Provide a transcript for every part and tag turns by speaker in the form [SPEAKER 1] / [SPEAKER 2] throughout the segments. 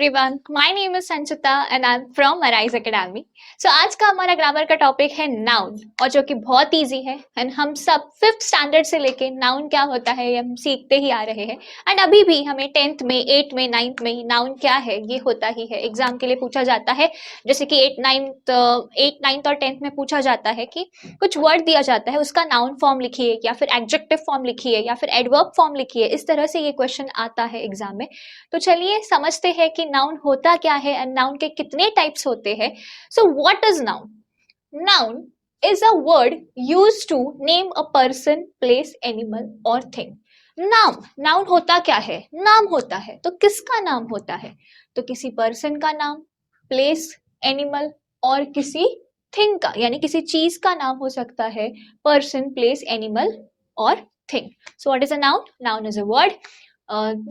[SPEAKER 1] everyone. My name is Sanchita and I'm from Arise Academy. So आज का हमारा grammar का टॉपिक है नाउन और जो कि बहुत इजी है एंड हम सब 5th स्टैंडर्ड से लेके नाउन क्या होता है ये हम सीखते ही आ रहे हैं एंड अभी भी हमें 10th में 8th में 9th में नाउन क्या है ये होता ही है. एग्जाम के लिए पूछा जाता है जैसे कि 8 9th और 10th में पूछा जाता है कि कुछ वर्ड दिया जाता है उसका नाउन फॉर्म लिखिए या फिर एडजेक्टिव फॉर्म लिखिए या फिर एडवर्ब फॉर्म लिखिए. इस तरह से ये क्वेश्चन आता है एग्जाम में. तो चलिए समझते हैं कि नाउन होता क्या है एंड नाउन के कितने टाइप्स होते हैं. So what is noun? Noun is a word used to name a person, place, animal और थिंग. नाउन होता क्या है? नाम होता है. तो किसका नाम होता है? तो किसी पर्सन का नाम, प्लेस, एनिमल और किसी थिंग का यानी किसी चीज का नाम हो सकता है. पर्सन, प्लेस, एनिमल और thing. So what is a noun? Noun is a word.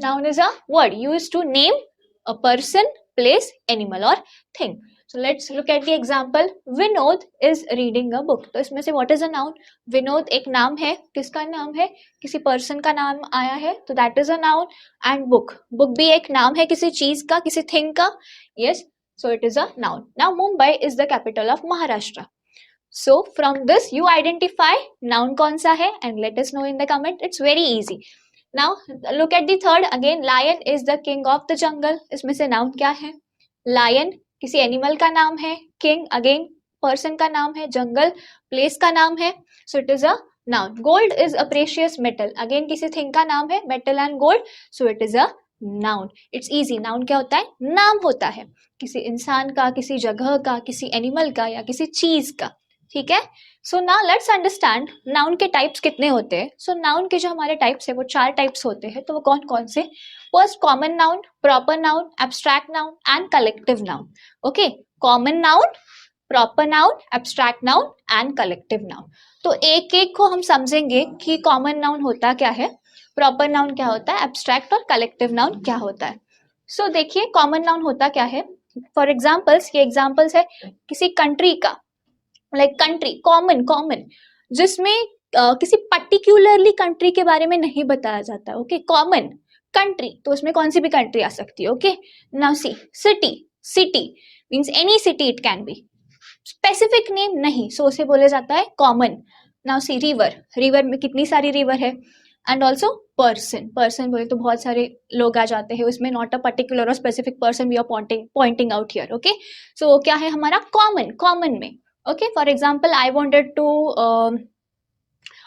[SPEAKER 1] Noun is a word used to name a person, place, animal or thing. So let's look at the example. Vinod is reading a book. तो इसमें से what is a noun? Vinod एक नाम है. किसका नाम है? किसी पर्सन का नाम आया है तो that is a noun. And book भी एक नाम है किसी चीज का, किसी थिंग का. Yes, so it is a noun. Now Mumbai is the capital of Maharashtra. So from this you identify noun कौन सा है and let us know in the comment. It's very easy. Now look at the third again. Lion is the king of the jungle. इसमें से noun क्या है? Lion किसी animal का नाम है. किंग अगेन पर्सन का नाम है. जंगल प्लेस का नाम है. So it is a noun. Gold is a precious metal. Again किसी थिंग का नाम है. Metal and gold. So it is a noun. It's easy. Noun क्या होता है? नाम होता है किसी इंसान का, किसी जगह का, किसी एनिमल का या किसी चीज का. ठीक है. So now let's understand noun के टाइप्स कितने होते हैं. सो नाउन के जो हमारे टाइप्स है वो 4 टाइप्स होते हैं. तो वो कौन कौन से? First common noun, proper noun, abstract noun and collective noun. Okay, common noun, proper noun, abstract noun and collective noun. तो एक एक को हम समझेंगे कि कॉमन नाउन होता क्या है, प्रॉपर नाउन क्या होता है, एब्स्ट्रैक्ट और कलेक्टिव नाउन क्या होता है. सो देखिए कॉमन नाउन होता क्या है. फॉर एग्जाम्पल्स, ये एग्जाम्पल्स है किसी कंट्री का. लाइक कंट्री कॉमन जिसमें किसी पर्टिकुलरली कंट्री के बारे में नहीं बताया जाता. ओके, कॉमन कंट्री तो उसमें कौन सी भी कंट्री आ सकती है. Okay, now see city means any city it can be. Specific name नहीं, सो उसे बोले जाता है कॉमन. नाउ सी रिवर में कितनी सारी रिवर है. एंड ऑल्सो पर्सन बोले तो बहुत सारे लोग आ जाते हैं उसमें. नॉट अ पर्टिकुलर और specific person we are pointing out here. Okay, so क्या है हमारा कॉमन में. Okay, for example I wanted to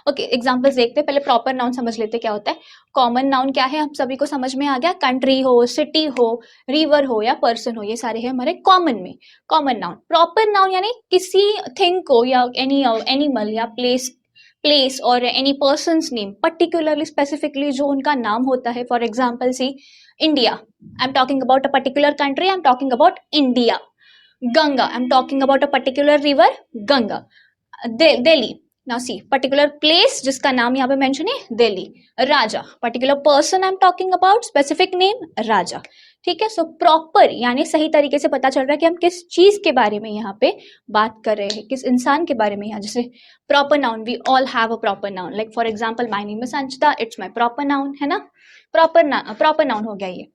[SPEAKER 1] okay examples देखते हैं. पहले प्रॉपर नाउन समझ लेते क्या होता है. कॉमन नाउन क्या है हम सभी को समझ में आ गया. कंट्री हो, सिटी हो, रिवर हो या पर्सन हो, ये सारे हैं हमारे कॉमन में. Common noun. प्रॉपर नाउन यानी किसी थिंग को या एनी एनिमल या प्लेस और any person's name particularly specifically जो उनका नाम होता है. For example see India, I am talking about a particular country, I am talking about India. Ganga, I am talking about a particular river Ganga. Delhi, now see particular place जिसका नाम यहाँ पे mention है Delhi. Raja, particular person I am talking about, specific name Raja. ठीक है. So proper यानी सही तरीके से पता चल रहा है कि हम किस चीज के बारे में यहाँ पे बात कर रहे हैं, किस इंसान के बारे में. यहाँ जैसे proper noun, we all have a proper noun. Like for example my name is Sanchita, it's my proper noun है ना. प्रॉपर नाउन हो गया ये.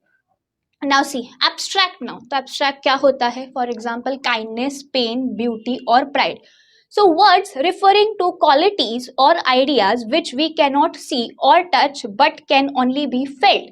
[SPEAKER 1] Now see abstract noun. तो एब्स्ट्रैक्ट क्या होता है? For example kindness, pain, beauty और pride. So words referring to qualities or ideas which we cannot see or touch but can only be felt.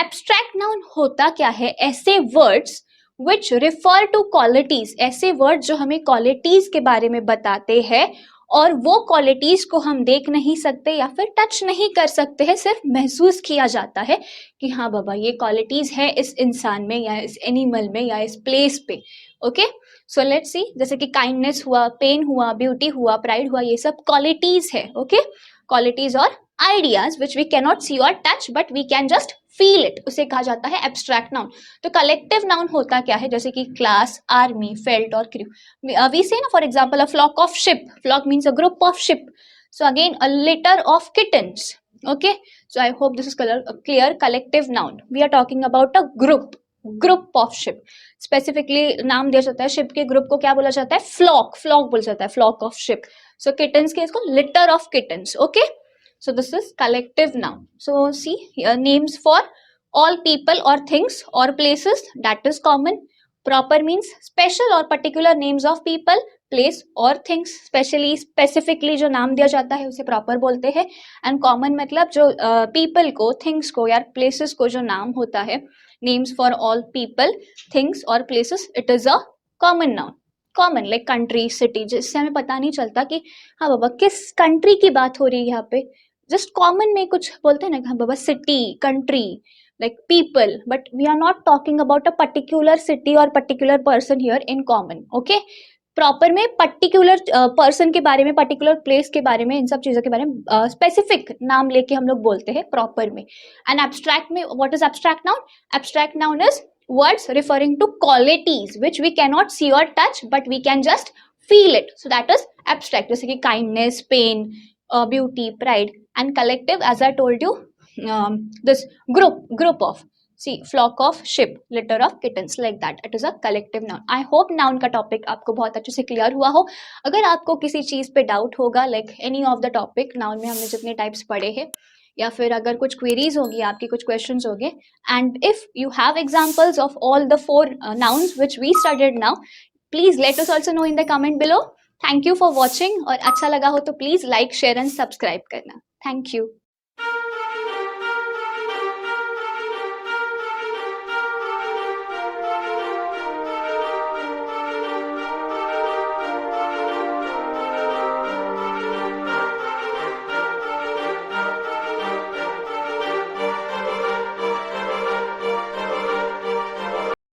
[SPEAKER 1] Abstract noun होता क्या है? ऐसे words which refer to qualities, ऐसे words जो हमें qualities के बारे में बताते हैं और वो क्वालिटीज को हम देख नहीं सकते या फिर टच नहीं कर सकते हैं, सिर्फ महसूस किया जाता है कि हाँ बाबा ये क्वालिटीज है इस इंसान में या इस एनिमल में या इस प्लेस पे. ओके, सो लेट्स सी जैसे कि काइंडनेस हुआ, पेन हुआ, ब्यूटी हुआ, प्राइड हुआ, ये सब क्वालिटीज है. ओके, क्वालिटीज और ideas which we cannot see और touch but we can just feel it, उसे कहा जाता है एब्स्ट्रैक्ट नाउन. तो कलेक्टिव नाउन होता क्या है? जैसे कि क्लास, आर्मी, फेल्ट और क्रू. वी से ना for example a flock of ship. Flock means a group of ship. So again a litter of kittens. Okay, so I hope this is clear. Collective noun, we are talking about a group of sheep. Specifically नाम दिया जाता है ship के group को क्या बोला जाता है? फ्लॉक बोला जाता है, flock of ship. So kittens के इसको litter of kittens. Okay, so this is collective noun. So see here names for all people or things or places, that is common. Proper means special or particular names of people, place और things, specially specifically जो नाम दिया जाता है उसे proper बोलते हैं. And common मतलब जो पीपल को, थिंग्स को या प्लेसेस को जो नाम होता है, names for all people, things और places, it is a common noun. Common like country, city, जिससे हमें पता नहीं चलता कि हाँ बाबा किस कंट्री की बात हो रही है यहाँ पे. जस्ट कॉमन में कुछ बोलते हैं ना, हाँ बाबा city, country, like people, but we are not talking about a particular city or particular person here in common. Okay, proper में पर्टिकुलर पर्सन के बारे में, पर्टिकुलर प्लेस के बारे में, इन सब चीजों के बारे में स्पेसिफिक नाम लेके हम लोग बोलते हैं प्रॉपर में. एंड एब्स्ट्रैक्ट में what is abstract noun? Abstract noun is words referring to qualities which we can not see और touch but we can just feel it, so that is abstract. जैसे कि kindness, pain, beauty, pride. And collective, as I told you, this group of, see, flock of sheep, litter of kittens, like that, it is a collective noun. I hope noun का topic आपको बहुत अच्छे से clear हुआ हो. अगर आपको किसी चीज पे डाउट होगा, like any of the topic, noun में हमने जितने टाइप्स पढ़े हैं, या फिर अगर कुछ क्वेरीज होगी, आपकी कुछ क्वेश्चंस होंगे, and if you have examples of all the 4 nouns which we studied now, please let us also know in the comment below. Thank you for watching. और अच्छा लगा हो तो please like, share and subscribe करना. Thank you.